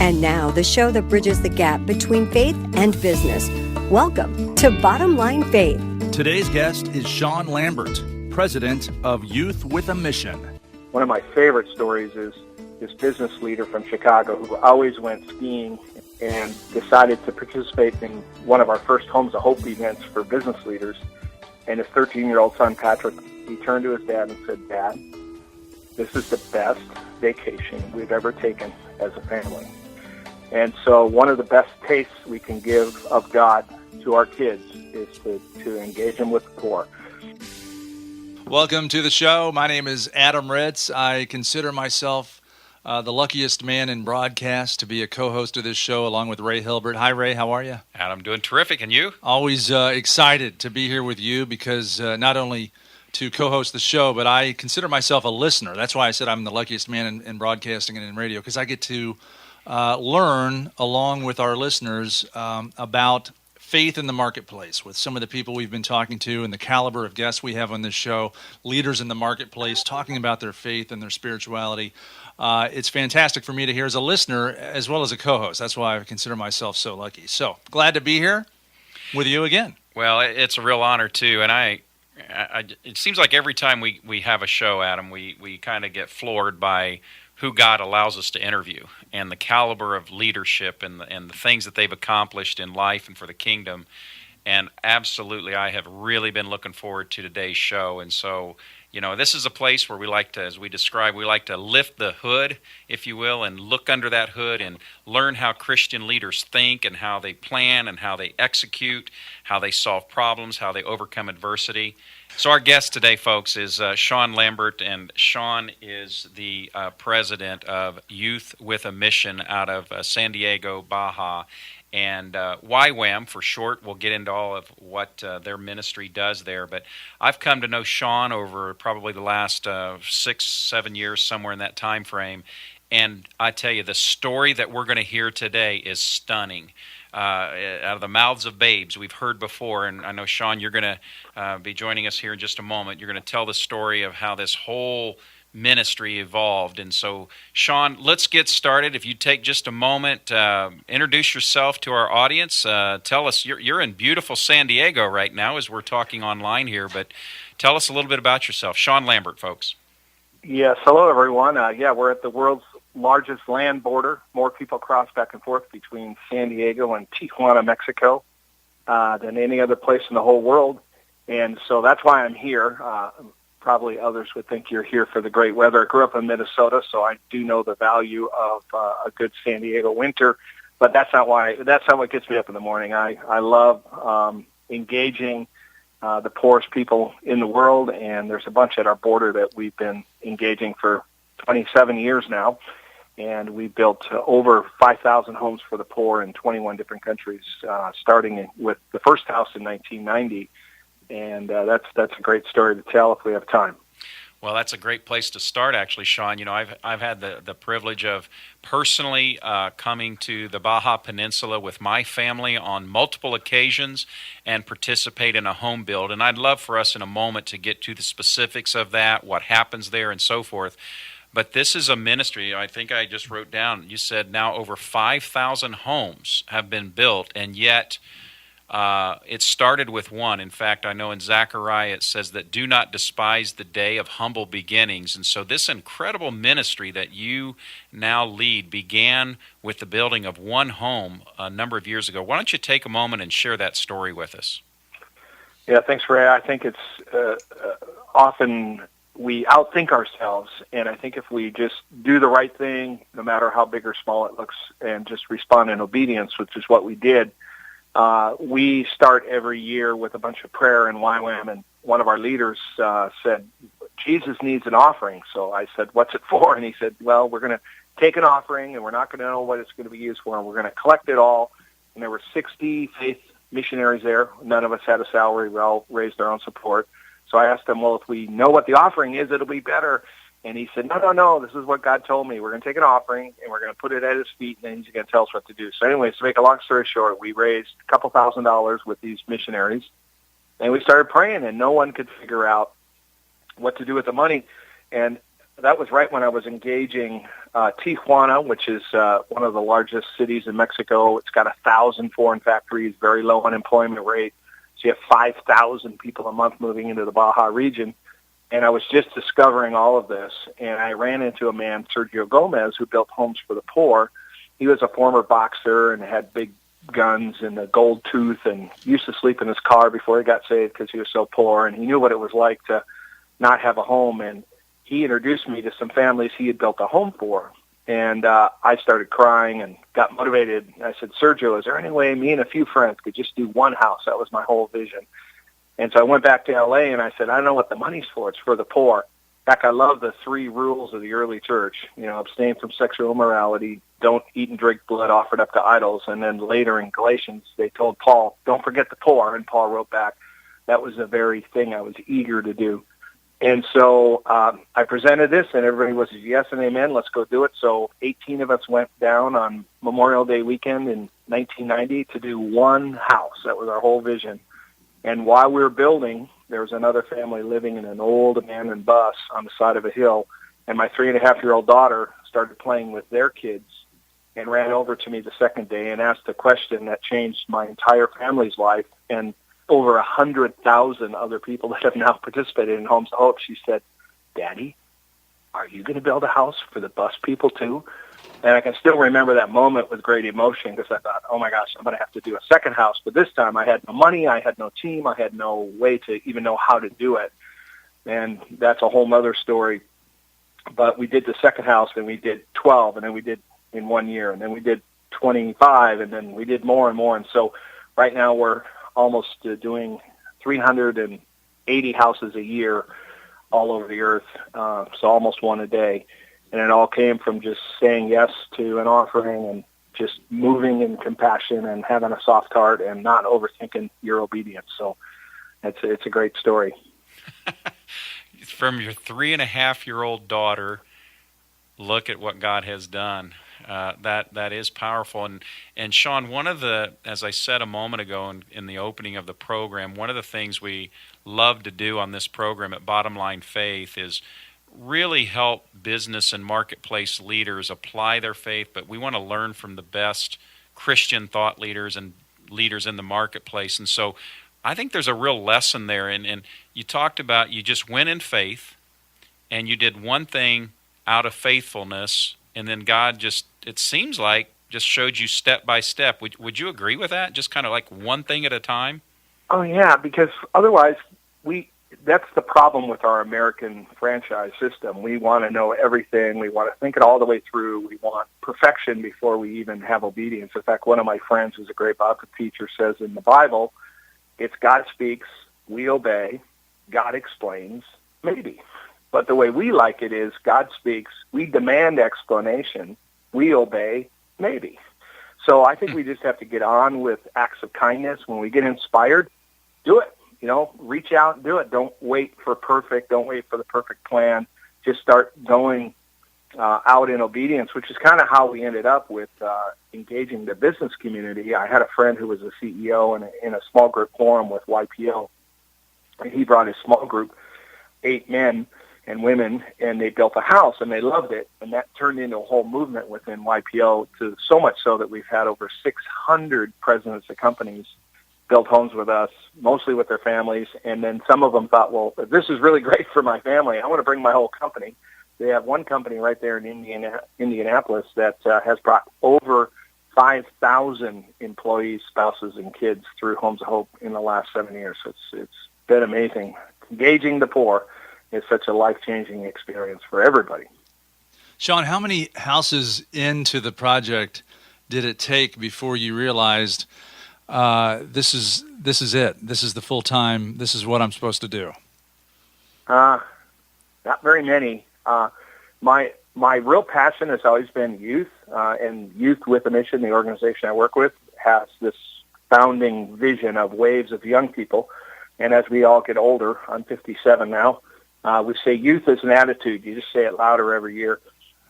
And now, the show that bridges the gap between faith and business. Welcome to Bottom Line Faith. Today's guest is Sean Lambert, president of Youth with a Mission. One of my favorite stories is this business leader from Chicago who always went skiing and decided to participate in one of our first Homes of Hope events for business leaders. And his 13-year-old son, Patrick, he turned to his dad and said, "Dad, this is the best vacation we've ever taken as a family." And so one of the best tastes we can give of God to our kids is to engage them with the poor. Welcome to the show. My name is Adam Ritz. I consider myself the luckiest man in broadcast to be a co-host of this show along with Ray Hilbert. Hi, Ray. How are you? Adam, doing terrific. And you? Always excited to be here with you because not only to co-host the show, but I consider myself a listener. That's why I said I'm the luckiest man in broadcasting and in radio, because I get to learn along with our listeners about faith in the marketplace with some of the people we've been talking to and the caliber of guests we have on this show, leaders in the marketplace talking about their faith and their spirituality. It's fantastic for me to hear as a listener as well as a co-host. That's why I consider myself so lucky. So glad to be here with you again. Well, it's a real honor too, and it seems like every time we have a show, Adam, we kind of get floored by who God allows us to interview and the caliber of leadership and the things that they've accomplished in life and for the kingdom. And absolutely, I have really been looking forward to today's show. And so, this is a place where we like to, as we describe, we like to lift the hood, if you will, and look under that hood and learn how Christian leaders think and how they plan and how they execute, how they solve problems, how they overcome adversity. So our guest today, folks, is Sean Lambert, and Sean is the president of Youth with a Mission out of San Diego, Baja. And YWAM, for short, we'll get into all of what their ministry does there. But I've come to know Sean over probably the last 6-7 years, somewhere in that time frame. And I tell you, the story that we're going to hear today is stunning. Out of the mouths of babes we've heard before. And I know, Sean, you're going to be joining us here in just a moment. You're going to tell the story of how this whole ministry evolved. And so, Sean, let's get started. If you take just a moment, introduce yourself to our audience. Tell us, you're in beautiful San Diego right now as we're talking online here, but tell us a little bit about yourself. Sean Lambert, folks. Yes, hello, everyone. We're at the world's largest land border. More people cross back and forth between San Diego and Tijuana, Mexico, than any other place in the whole world. And so that's why I'm here. Probably others would think you're here for the great weather. I grew up in Minnesota, so I do know the value of a good San Diego winter. But that's not what gets me up in the morning. I love engaging the poorest people in the world, and there's a bunch at our border that we've been engaging for 27 years now. And we built over 5,000 homes for the poor in 21 different countries, starting with the first house in 1990. And that's a great story to tell if we have time. Well, that's a great place to start, actually, Sean. I've had the privilege of personally coming to the Baja Peninsula with my family on multiple occasions and participate in a home build. And I'd love for us in a moment to get to the specifics of that, what happens there, and so forth. But this is a ministry, I think I just wrote down, you said now over 5,000 homes have been built, and yet it started with one. In fact, I know in Zechariah it says that do not despise the day of humble beginnings. And so this incredible ministry that you now lead began with the building of one home a number of years ago. Why don't you take a moment and share that story with us? Yeah, thanks, Ray. I think it's often we outthink ourselves, and I think if we just do the right thing, no matter how big or small it looks, and just respond in obedience, which is what we did, we start every year with a bunch of prayer in YWAM, and one of our leaders said, Jesus needs an offering. So I said, what's it for? And he said, well, we're going to take an offering, and we're not going to know what it's going to be used for, and we're going to collect it all. And there were 60 faith missionaries there. None of us had a salary. We all raised our own support. So I asked him, well, if we know what the offering is, it'll be better. And he said, no, this is what God told me. We're going to take an offering, and we're going to put it at his feet, and then he's going to tell us what to do. So anyways, to make a long story short, we raised a couple $1,000s with these missionaries, and we started praying, and no one could figure out what to do with the money. And that was right when I was engaging Tijuana, which is one of the largest cities in Mexico. It's got 1,000 foreign factories, very low unemployment rate. So you have 5,000 people a month moving into the Baja region. And I was just discovering all of this, and I ran into a man, Sergio Gomez, who built homes for the poor. He was a former boxer and had big guns and a gold tooth and used to sleep in his car before he got saved because he was so poor, and he knew what it was like to not have a home. And he introduced me to some families he had built a home for. And I started crying and got motivated. I said, Sergio, is there any way me and a few friends could just do one house? That was my whole vision. And so I went back to L.A. and I said, I don't know what the money's for. It's for the poor. In fact, I love the 3 rules of the early church. Abstain from sexual immorality, don't eat and drink blood offered up to idols. And then later in Galatians, they told Paul, don't forget the poor. And Paul wrote back, that was the very thing I was eager to do. And so I presented this, and everybody was yes and amen, let's go do it. So 18 of us went down on Memorial Day weekend in 1990 to do one house. That was our whole vision. And while we were building, there was another family living in an old abandoned bus on the side of a hill, and my 3.5-year-old daughter started playing with their kids and ran over to me the second day and asked a question that changed my entire family's life and over 100,000 other people that have now participated in Homes of Hope. She said, Daddy, are you going to build a house for the bus people too? And I can still remember that moment with great emotion because I thought, oh my gosh, I'm going to have to do a second house. But this time I had no money, I had no team, I had no way to even know how to do it. And that's a whole nother story. But we did the second house, and we did 12, and then we did in 1 year, and then we did 25, and then we did more and more. And so right now we're almost doing 380 houses a year all over the earth, so almost one a day. And it all came from just saying yes to an offering and just moving in compassion and having a soft heart and not overthinking your obedience. So it's a great story. From your 3.5-year-old daughter, look at what God has done. That is powerful. And Sean, one of the, as I said a moment ago in the opening of the program, one of the things we love to do on this program at Bottom Line Faith is really help business and marketplace leaders apply their faith, but we want to learn from the best Christian thought leaders and leaders in the marketplace. And so I think there's a real lesson there. And you talked about you just went in faith and you did one thing out of faithfulness, and then God just, it seems like, just showed you step by step. Would you agree with that? Just kind of like one thing at a time? Oh, yeah, because otherwise that's the problem with our American franchise system. We want to know everything. We want to think it all the way through. We want perfection before we even have obedience. In fact, one of my friends who's a great Bible teacher says in the Bible, it's God speaks, we obey, God explains, maybe. But the way we like it is God speaks, we demand explanation, we obey, maybe. So I think we just have to get on with acts of kindness. When we get inspired, do it. Reach out and do it. Don't wait for perfect. Don't wait for the perfect plan. Just start going out in obedience, which is kind of how we ended up with engaging the business community. I had a friend who was a CEO in a small group forum with YPO. And he brought his small group, 8 men and women, and they built a house, and they loved it. And that turned into a whole movement within YPO, to so much so that we've had over 600 presidents of companies build homes with us, mostly with their families. And then some of them thought, well, if this is really great for my family, I want to bring my whole company. They have one company right there in Indianapolis that has brought over 5,000 employees, spouses, and kids through Homes of Hope in the last 7 years. It's been amazing. Engaging the poor is such a life-changing experience for everybody. Sean, how many houses into the project did it take before you realized this is it? This is the full time. This is what I'm supposed to do. Not very many. My real passion has always been youth, and Youth with a Mission, the organization I work with, has this founding vision of waves of young people. And as we all get older, I'm 57 now, we say youth is an attitude. You just say it louder every year.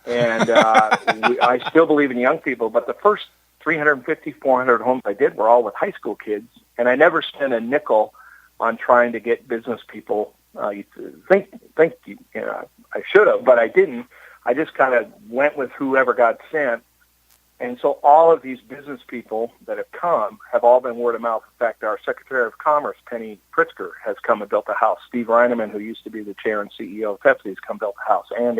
And I still believe in young people, but the first 350, 400 homes I did were all with high school kids, and I never spent a nickel on trying to get business people You think you know, I should have, but I didn't. I just kind of went with whoever got sent. And so all of these business people that have come have all been word of mouth. In fact, our Secretary of Commerce, Penny Pritzker, has come and built a house. Steve Reineman, who used to be the chair and CEO of Pepsi, has come built a house. And.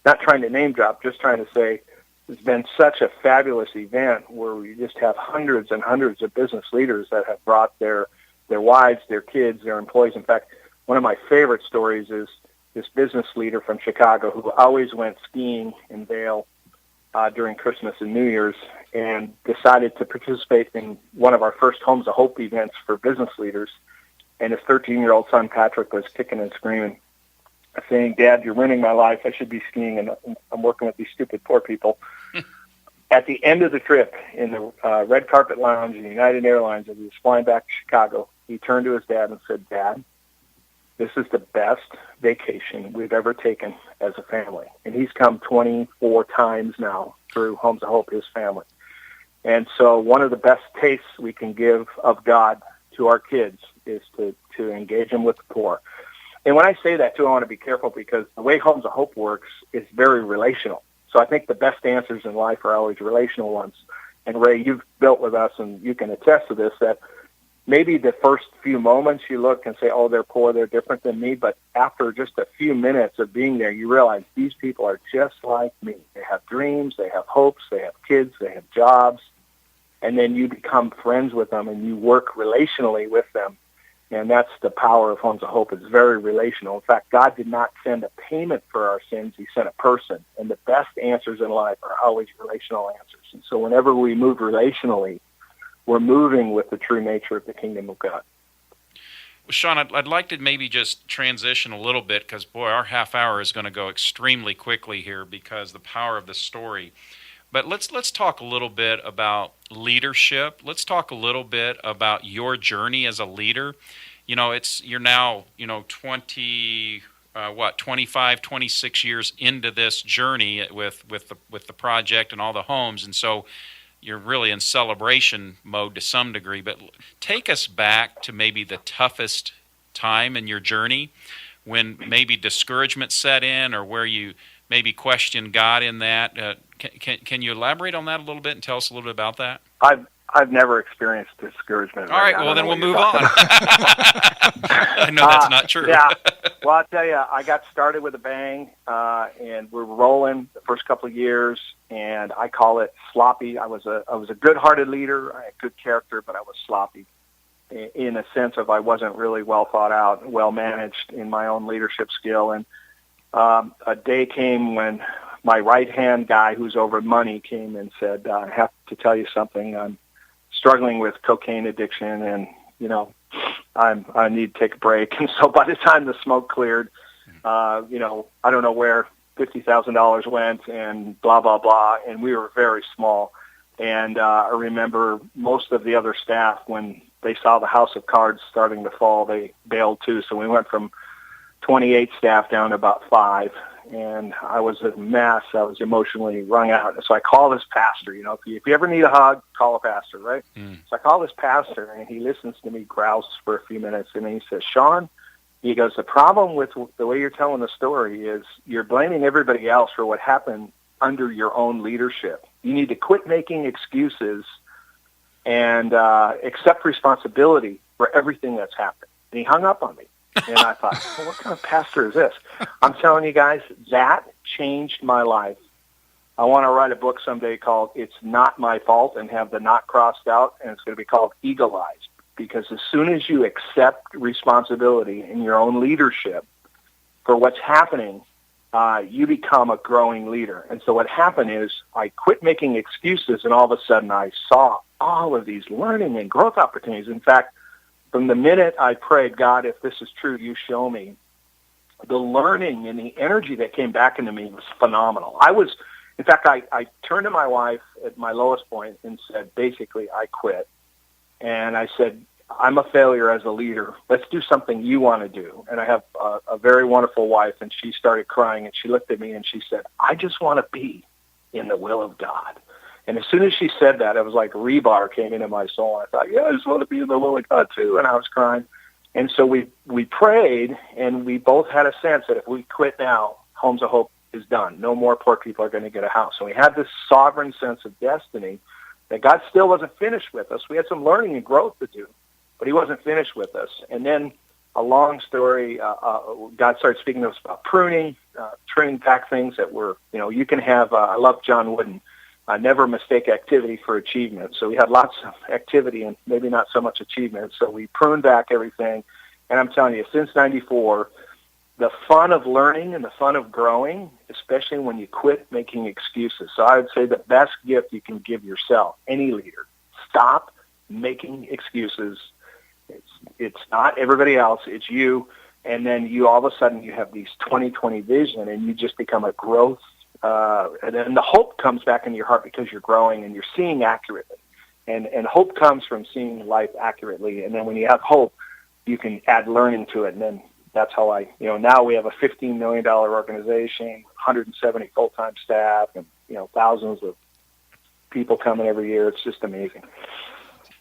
Not trying to name drop, just trying to say it's been such a fabulous event where we just have hundreds and hundreds of business leaders that have brought their wives, their kids, their employees. In fact, one of my favorite stories is this business leader from Chicago who always went skiing in Vail during Christmas and New Year's and decided to participate in one of our first Homes of Hope events for business leaders. And his 13-year-old son, Patrick, was kicking and screaming, saying, "Dad, you're ruining my life. I should be skiing, and I'm working with these stupid poor people." At the end of the trip, in the red carpet lounge in United Airlines, as he was flying back to Chicago, he turned to his dad and said, "Dad, this is the best vacation we've ever taken as a family." And he's come 24 times now through Homes of Hope, his family. And so one of the best tastes we can give of God to our kids is to engage them with the poor. And when I say that, too, I want to be careful because the way Homes of Hope works is very relational. So I think the best answers in life are always relational ones. And, Ray, you've built with us, and you can attest to this, that maybe the first few moments you look and say, oh, they're poor, they're different than me. But after just a few minutes of being there, you realize these people are just like me. They have dreams, they have hopes, they have kids, they have jobs. And then you become friends with them, and you work relationally with them. And that's the power of Homes of Hope. It's very relational. In fact, God did not send a payment for our sins. He sent a person. And the best answers in life are always relational answers. And so whenever we move relationally, we're moving with the true nature of the kingdom of God. Well, Sean, I'd like to maybe just transition a little bit because, boy, our half hour is going to go extremely quickly here because the power of the story. But let's talk a little bit about leadership. Let's talk a little bit about your journey as a leader. You know, you're now 25, 26 years into this journey with the project and all the homes, and so you're really in celebration mode to some degree. But take us back to maybe the toughest time in your journey, when maybe discouragement set in, or where you maybe question God in that. Can you elaborate on that a little bit and tell us a little bit about that? I've never experienced discouragement. All right, well, then we'll move on. I know that's not true. Yeah, well, I'll tell you, I got started with a bang, and we're rolling the first couple of years, and I call it sloppy. I was a good-hearted leader. I had good character, but I was sloppy in a sense of I wasn't really well thought out, well managed in my own leadership skill. And a day came when my right-hand guy who's over money came and said, I have to tell you something. I'm struggling with cocaine addiction, and, I need to take a break. And so by the time the smoke cleared, I don't know where $50,000 went and blah, blah, blah. And we were very small. And I remember most of the other staff, when they saw the house of cards starting to fall, they bailed too. So we went from 28 staff down to about 5. And I was a mess. I was emotionally wrung out. So I call this pastor. If you ever need a hug, call a pastor, right? So I call this pastor, and he listens to me grouse for a few minutes, and then he says, Sean, he goes, the problem with the way you're telling the story is you're blaming everybody else for what happened under your own leadership. You need to quit making excuses and accept responsibility for everything that's happened. And he hung up on me. And I thought, well, what kind of pastor is this? I'm telling you guys, that changed my life. I want to write a book someday called It's Not My Fault and have the not crossed out, and it's going to be called Eagle Eyes. Because as soon as you accept responsibility in your own leadership for what's happening, you become a growing leader. And so what happened is I quit making excuses, and all of a sudden I saw all of these learning and growth opportunities. In fact, from the minute I prayed, God, if this is true, you show me, the learning and the energy that came back into me was phenomenal. In fact, I turned to my wife at my lowest point and said, basically, I quit. And I said, I'm a failure as a leader. Let's do something you want to do. And I have a very wonderful wife, and she started crying, and she looked at me and she said, I just want to be in the will of God. And as soon as she said that, it was like rebar came into my soul. I thought, yeah, I just want to be in the will of God too. And I was crying. And so we prayed, and we both had a sense that if we quit now, Homes of Hope is done. No more poor people are going to get a house. So we had this sovereign sense of destiny that God still wasn't finished with us. We had some learning and growth to do, but he wasn't finished with us. And then a long story, God started speaking to us about pruning, trimming back things that were, you can have, I love John Wooden, never mistake activity for achievement. So we had lots of activity and maybe not so much achievement. So we pruned back everything. And I'm telling you, since 94, the fun of learning and the fun of growing, especially when you quit making excuses. So I would say the best gift you can give yourself, any leader, stop making excuses. It's not everybody else, it's you. And then you all of a sudden you have these 20/20 vision, and you just become a growth. And then the hope comes back into your heart because you're growing and you're seeing accurately. And hope comes from seeing life accurately. And then when you have hope, you can add learning to it. And then that's how now we have a $15 million organization, 170 full-time staff, and, thousands of people coming every year. It's just amazing.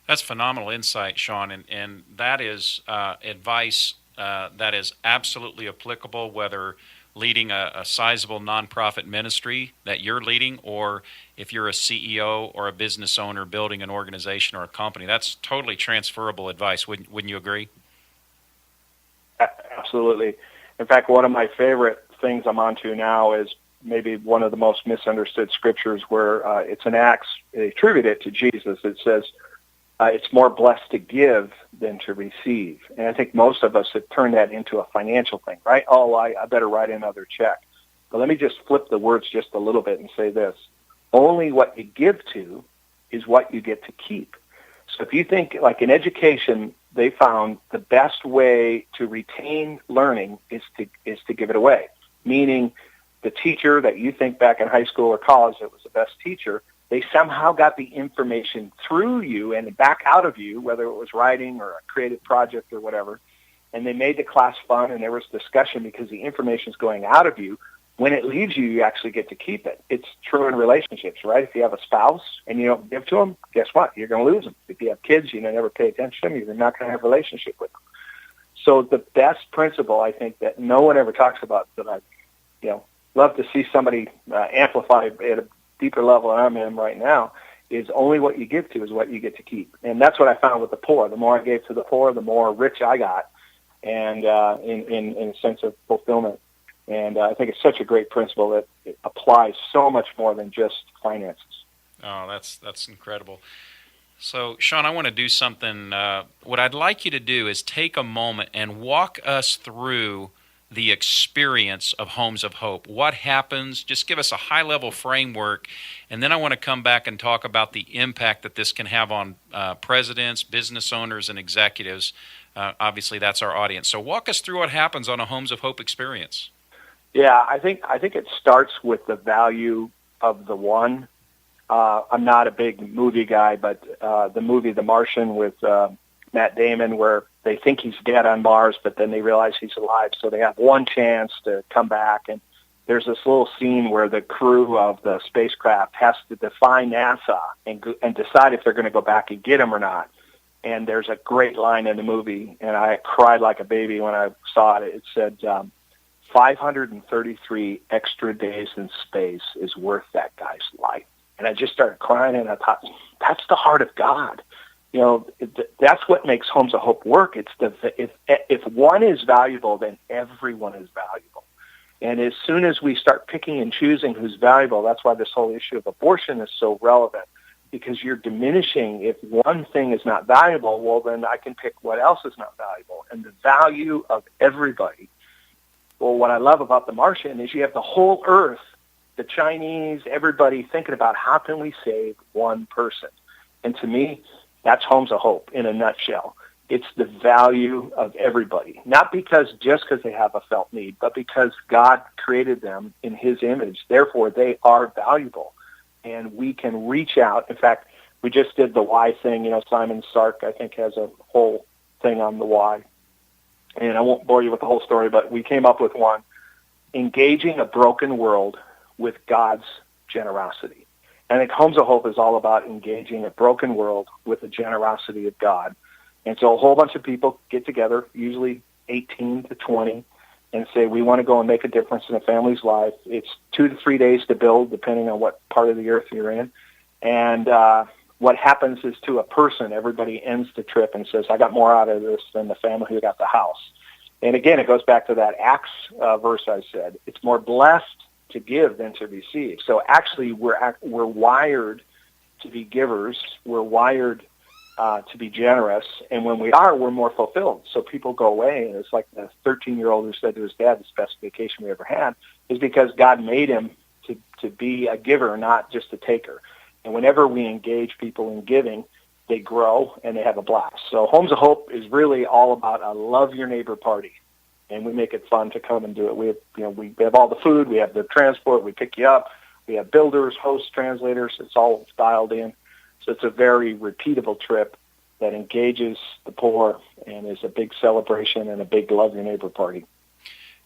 That's phenomenal insight, Sean. And that is advice that is absolutely applicable, whether leading a sizable nonprofit ministry that you're leading, or if you're a CEO or a business owner building an organization or a company. That's totally transferable advice. Wouldn't you agree? Absolutely. In fact, one of my favorite things I'm onto now is maybe one of the most misunderstood scriptures, where it's in Acts. They attribute it to Jesus. It says, it's more blessed to give than to receive. And I think most of us have turned that into a financial thing, right? Oh, I better write another check. But let me just flip the words just a little bit and say this. Only what you give to is what you get to keep. So if you think, like in education, they found the best way to retain learning is to give it away. Meaning the teacher that you think back in high school or college that was the best teacher, they somehow got the information through you and back out of you, whether it was writing or a creative project or whatever, and they made the class fun and there was discussion because the information is going out of you. When it leaves you, you actually get to keep it. It's true in relationships, right? If you have a spouse and you don't give to them, guess what? You're going to lose them. If you have kids, you never pay attention to them, you're not going to have a relationship with them. So the best principle, I think, that no one ever talks about, that I love to see somebody amplify at a deeper level than I'm in right now, is only what you give to is what you get to keep. And that's what I found with the poor. The more I gave to the poor, the more rich I got, and in a sense of fulfillment. And I think it's such a great principle that it applies so much more than just finances. Oh, that's incredible. So, Sean, I want to do something. What I'd like you to do is take a moment and walk us through the experience of Homes of Hope. What happens? Just give us a high-level framework, and then I want to come back and talk about the impact that this can have on presidents, business owners, and executives. Obviously, that's our audience. So walk us through what happens on a Homes of Hope experience. Yeah, I think it starts with the value of the one. I'm not a big movie guy, but the movie The Martian with Matt Damon, where they think he's dead on Mars, but then they realize he's alive, so they have one chance to come back. And there's this little scene where the crew of the spacecraft has to defy NASA and decide if they're going to go back and get him or not. And there's a great line in the movie, and I cried like a baby when I saw it. It said, 533 extra days in space is worth that guy's life. And I just started crying, and I thought, that's the heart of God. That's what makes Homes of Hope work. It's if one is valuable, then everyone is valuable. And as soon as we start picking and choosing who's valuable, that's why this whole issue of abortion is so relevant, because you're diminishing. If one thing is not valuable, well, then I can pick what else is not valuable. And the value of everybody. Well, what I love about The Martian is you have the whole Earth, the Chinese, everybody thinking about how can we save one person. And to me, that's Homes of Hope in a nutshell. It's the value of everybody, not just because they have a felt need, but because God created them in his image. Therefore, they are valuable, and we can reach out. In fact, we just did the why thing. Simon Sark, I think, has a whole thing on the why. And I won't bore you with the whole story, but we came up with one: engaging a broken world with God's generosity. And I think Homes of Hope is all about engaging a broken world with the generosity of God. And so a whole bunch of people get together, usually 18 to 20, and say, we want to go and make a difference in a family's life. It's 2 to 3 days to build, depending on what part of the earth you're in. And what happens is, to a person, everybody ends the trip and says, I got more out of this than the family who got the house. And again, it goes back to that Acts verse I said. It's more blessed to give than to receive. So actually, we're wired to be givers. We're wired to be generous. And when we are, we're more fulfilled. So people go away, and it's like the 13-year-old who said to his dad, the best vacation we ever had, is because God made him to be a giver, not just a taker. And whenever we engage people in giving, they grow and they have a blast. So Homes of Hope is really all about a love your neighbor party, and we make it fun to come and do it. We have all the food, we have the transport, we pick you up, we have builders, hosts, translators. It's all dialed in. So it's a very repeatable trip that engages the poor and is a big celebration and a big love your neighbor party.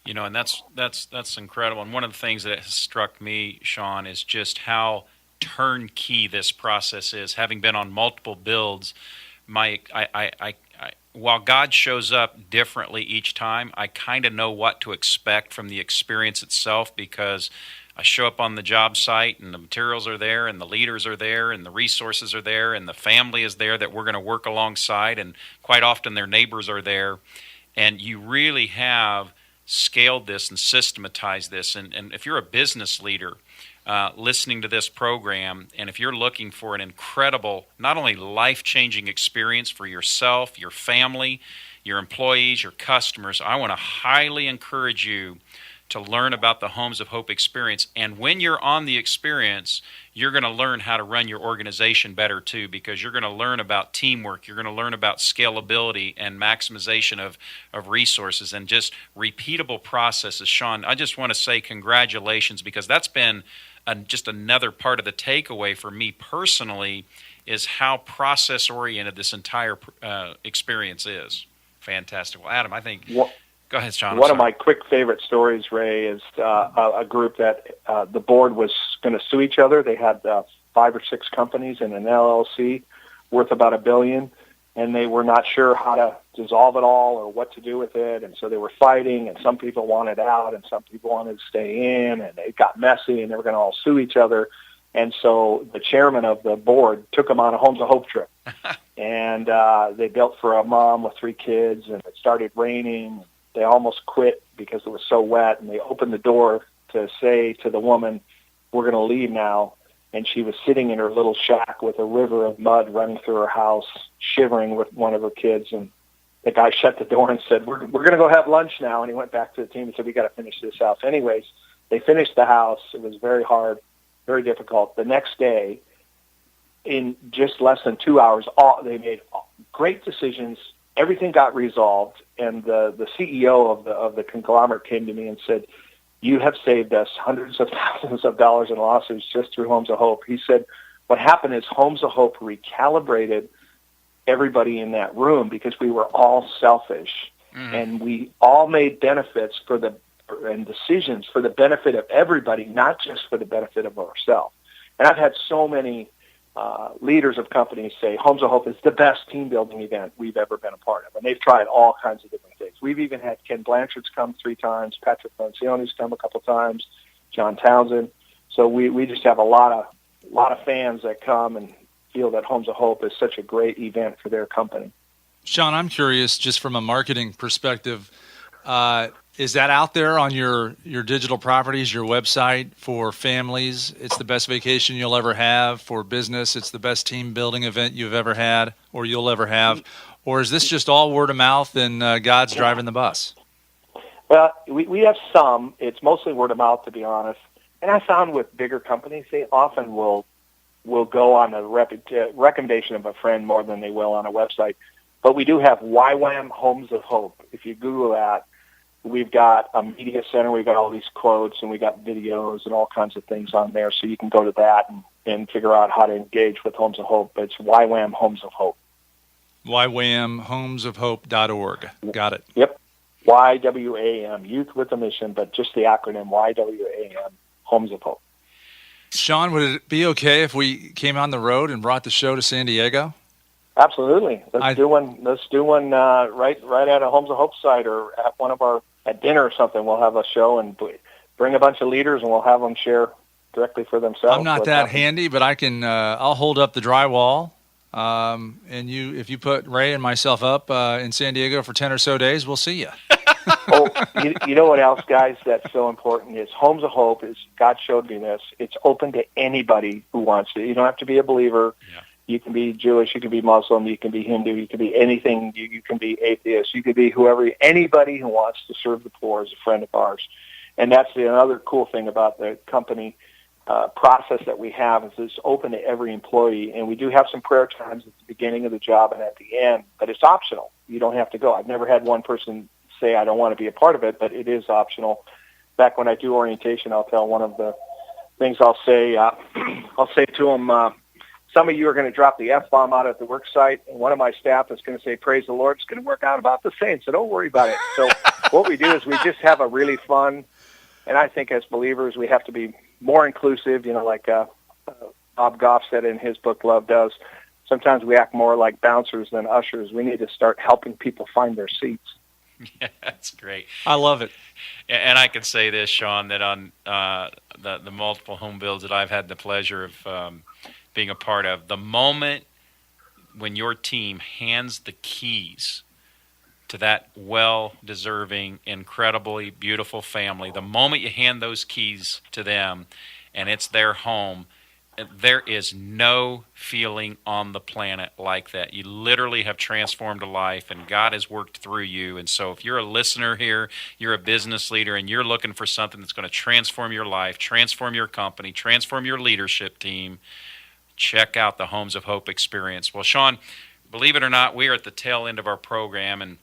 And that's incredible. And one of the things that has struck me, Sean, is just how turnkey this process is. Having been on multiple builds, while God shows up differently each time, I kind of know what to expect from the experience itself, because I show up on the job site and the materials are there and the leaders are there and the resources are there and the family is there that we're going to work alongside, and quite often their neighbors are there. And you really have scaled this and systematized this. And if you're a business leader listening to this program, and if you're looking for an incredible, not only life-changing experience for yourself, your family, your employees, your customers, I want to highly encourage you to learn about the Homes of Hope experience. And when you're on the experience, you're going to learn how to run your organization better too, because you're going to learn about teamwork, you're going to learn about scalability and maximization of resources and just repeatable processes. Sean, I just want to say congratulations, because that's been just another part of the takeaway for me personally, is how process-oriented this entire experience is. Fantastic. Well, Adam, I think... Go ahead, Sean. One of my quick favorite stories, Ray, is a group that the board was going to sue each other. They had 5 or 6 companies in an LLC worth about $1 billion, and they were not sure how to dissolve it all or what to do with it. And so they were fighting, and some people wanted out, and some people wanted to stay in, and it got messy, and they were going to all sue each other. And so the chairman of the board took them on a Homes of Hope trip. And they built for a mom with 3 kids, and it started raining. They almost quit because it was so wet, and they opened the door to say to the woman, we're going to leave now. And she was sitting in her little shack with a river of mud running through her house, shivering with one of her kids. And the guy shut the door and said, we're going to go have lunch now. And he went back to the team and said, we got to finish this house. Anyways, they finished the house. It was very hard, very difficult. The next day, in just less than 2 hours, they made great decisions. Everything got resolved, and the CEO of the conglomerate came to me and said, you have saved us hundreds of thousands of dollars in lawsuits just through Homes of Hope. He said, what happened is Homes of Hope recalibrated everybody in that room because we were all selfish, and we all made benefits and decisions for the benefit of everybody, not just for the benefit of ourselves. And I've had so many leaders of companies say Homes of Hope is the best team building event we've ever been a part of. And they've tried all kinds of different things. We've even had Ken Blanchard's come 3 times, Patrick Lencioni's come a couple times, John Townsend. So we just have a lot of fans that come and feel that Homes of Hope is such a great event for their company. Sean, I'm curious, just from a marketing perspective, is that out there on your digital properties, your website for families? It's the best vacation you'll ever have. For business, it's the best team building event you've ever had or you'll ever have. Or is this just all word of mouth and God's driving the bus? Well, we have some. It's mostly word of mouth, to be honest. And I found with bigger companies, they often will go on a recommendation of a friend more than they will on a website. But we do have YWAM Homes of Hope. If you Google that, we've got a media center. We've got all these quotes, and we got videos and all kinds of things on there. So you can go to that and figure out how to engage with Homes of Hope. It's YWAM Homes of Hope. YWAMHomesofHope.org. Got it. Yep. YWAM, Youth with a Mission, but just the acronym YWAM, Homes of Hope. Sean, would it be okay if we came on the road and brought the show to San Diego? Absolutely. Let's do one right at a Homes of Hope site or at dinner or something. We'll have a show and bring a bunch of leaders, and we'll have them share directly for themselves. I'm not that handy, but I can. I'll hold up the drywall, and if you put Ray and myself up in San Diego for 10 or so days, we'll see you. Oh, you know what else, guys? That's so important is Homes of Hope. God showed me this. It's open to anybody who wants it. You don't have to be a believer. Yeah. You can be Jewish, you can be Muslim, you can be Hindu, you can be anything, you can be atheist, you can be whoever, anybody who wants to serve the poor is a friend of ours. And that's another cool thing about the company process that we have is it's open to every employee. And we do have some prayer times at the beginning of the job and at the end, but it's optional. You don't have to go. I've never had one person say, I don't want to be a part of it, but it is optional. Back when I do orientation, I'll tell one of the things I'll say to them, some of you are going to drop the F-bomb out at the work site, and one of my staff is going to say, praise the Lord. It's going to work out about the same, so don't worry about it. So what we do is we just have a really fun, and I think as believers we have to be more inclusive, like Bob Goff said in his book, Love Does. Sometimes we act more like bouncers than ushers. We need to start helping people find their seats. Yeah, that's great. I love it. And I can say this, Sean, that on the multiple home builds that I've had the pleasure of being a part of, the moment when your team hands the keys to that well-deserving, incredibly beautiful family, the moment you hand those keys to them and it's their home, there is no feeling on the planet like that. You literally have transformed a life, and God has worked through you. And so if you're a listener here, you're a business leader, and you're looking for something that's going to transform your life, transform your company, transform your leadership team, check out the Homes of Hope experience. Well, Sean, believe it or not, we are at the tail end of our program, and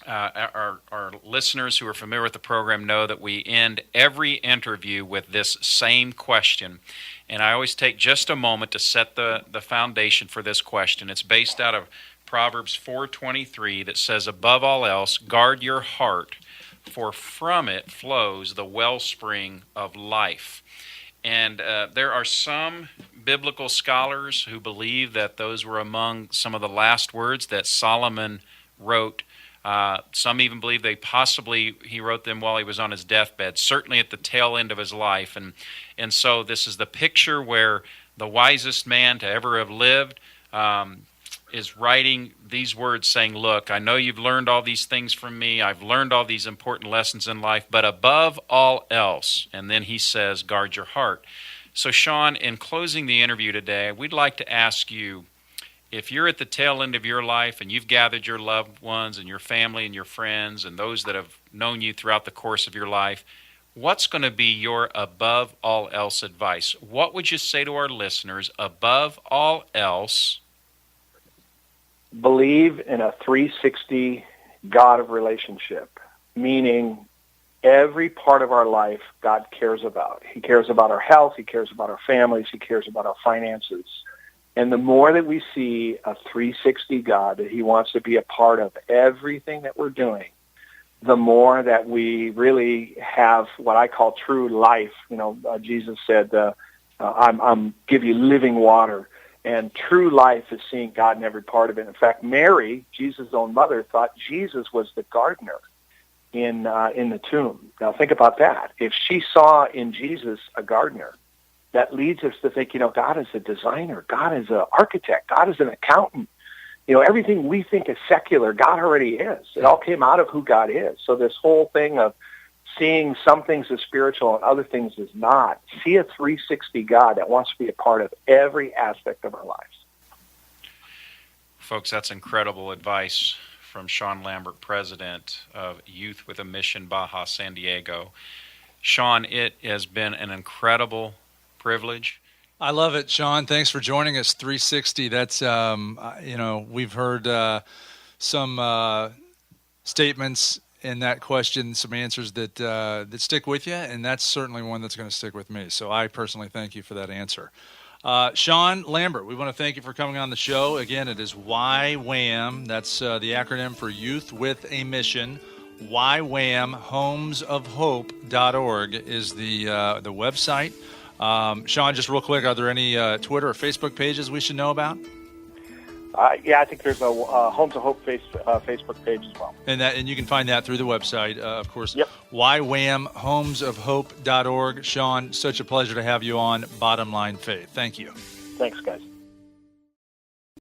our listeners who are familiar with the program know that we end every interview with this same question. And I always take just a moment to set the foundation for this question. It's based out of Proverbs 4:23 that says, above all else, guard your heart, for from it flows the wellspring of life. And there are some biblical scholars who believe that those were among some of the last words that Solomon wrote. Some even believe he wrote them while he was on his deathbed, certainly at the tail end of his life. And so this is the picture where the wisest man to ever have lived is writing these words saying, look, I know you've learned all these things from me. I've learned all these important lessons in life, but above all else, and then he says, guard your heart. So Sean, in closing the interview today, we'd like to ask you, if you're at the tail end of your life and you've gathered your loved ones and your family and your friends and those that have known you throughout the course of your life, what's going to be your above all else advice? What would you say to our listeners above all else? Believe in a 360 God of relationship, meaning every part of our life God cares about. He cares about our health. He cares about our families. He cares about our finances. And the more that we see a 360 God, that he wants to be a part of everything that we're doing, the more that we really have what I call true life. Jesus said, I'm give you living water. And true life is seeing God in every part of it. In fact, Mary, Jesus' own mother, thought Jesus was the gardener in the tomb. Now think about that. If she saw in Jesus a gardener, that leads us to think, God is a designer. God is an architect. God is an accountant. Everything we think is secular, God already is. It all came out of who God is. So this whole thing of seeing some things as spiritual and other things as not. See a 360 God that wants to be a part of every aspect of our lives. Folks, that's incredible advice from Sean Lambert, president of Youth with a Mission, Baja, San Diego. Sean, it has been an incredible privilege. I love it, Sean. Thanks for joining us. 360. That's we've heard some statements in that question, some answers that stick with you, and that's certainly one that's going to stick with me. So I personally thank you for that answer. Sean Lambert, we want to thank you for coming on the show. Again, it is YWAM. That's the acronym for Youth with a Mission. YWAM, homesofhope.org is the website. Sean, just real quick, are there any Twitter or Facebook pages we should know about? I think there's a Homes of Hope Facebook page as well. And you can find that through the website, of course. Yep. YWAM, homesofhope.org. Sean, such a pleasure to have you on Bottom Line Faith. Thank you. Thanks, guys.